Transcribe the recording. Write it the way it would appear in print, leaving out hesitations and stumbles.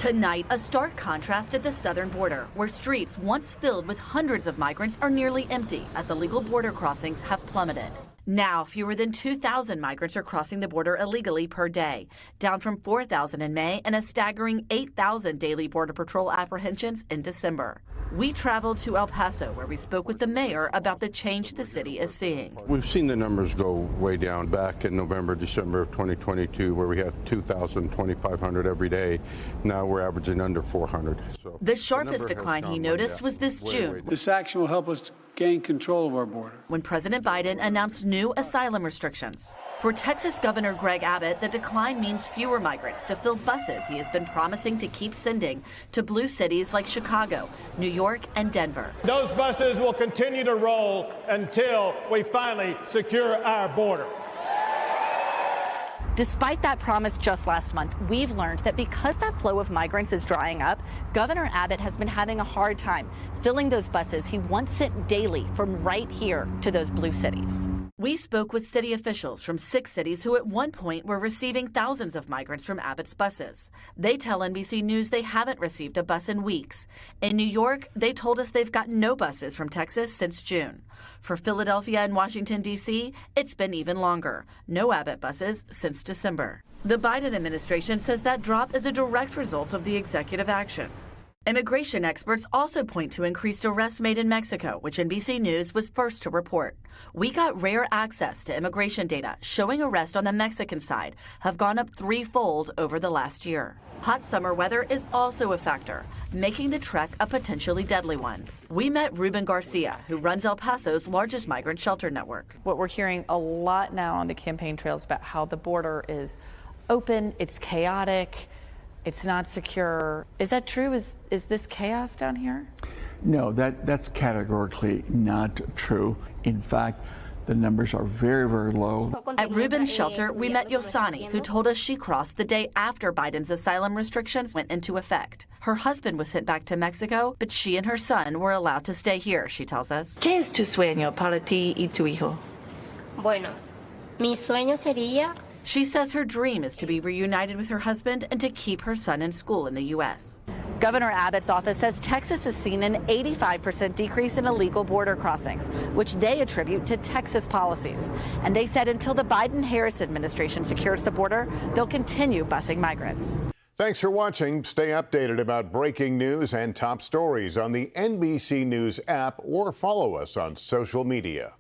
Tonight, a stark contrast at the southern border, where streets once filled with hundreds of migrants are nearly empty as illegal border crossings have plummeted. Now, fewer than 2,000 migrants are crossing the border illegally per day, down from 4,000 in May and a staggering 8,000 daily Border Patrol apprehensions in December. We traveled to El Paso, where we spoke with the mayor about the change the city is seeing. We've seen the numbers go way down back in November, December of 2022, where we had 2,000, 2,500 every day. Now we're averaging under 400. So the sharpest decline he noticed was this June. This action will help us gain control of our border. When President Biden announced new asylum restrictions. For Texas Governor Greg Abbott, the decline means fewer migrants to fill buses he has been promising to keep sending to blue cities like Chicago, New York, and Denver. Those buses will continue to roll until we finally secure our border. Despite that promise just last month, we've learned that because that flow of migrants is drying up, Governor Abbott has been having a hard time filling those buses he once sent daily from right here to those blue cities. We spoke with city officials from 6 cities who at one point were receiving thousands of migrants from Abbott's buses. They tell NBC News they haven't received a bus in weeks. In New York, they told us they've gotten no buses from Texas since June. For Philadelphia and Washington, D.C., it's been even longer. No Abbott buses since December. The Biden administration says that drop is a direct result of the executive action. Immigration experts also point to increased arrests made in Mexico, which NBC News was first to report. We got rare access to immigration data showing arrests on the Mexican side have gone up threefold over the last year. Hot summer weather is also a factor, making the trek a potentially deadly one. We met Ruben Garcia, who runs El Paso's largest migrant shelter network. What we're hearing a lot now on the campaign trails about how the border is open, it's chaotic, it's not secure. Is that true? Is this chaos down here? No, that's categorically not true. In fact, the numbers are very, very low. At Ruben's shelter, we met Yosani, who told us she crossed the day after Biden's asylum restrictions went into effect. Her husband was sent back to Mexico, but she and her son were allowed to stay here, she tells us. ¿Qué es tu sueño para ti y tu hijo? Bueno, mi sueño sería... She says her dream is to be reunited with her husband and to keep her son in school in the U.S. Governor Abbott's office says Texas has seen an 85% decrease in illegal border crossings, which they attribute to Texas policies. And they said until the Biden-Harris administration secures the border, they'll continue busing migrants. Thanks for watching. Stay updated about breaking news and top stories on the NBC News app or follow us on social media.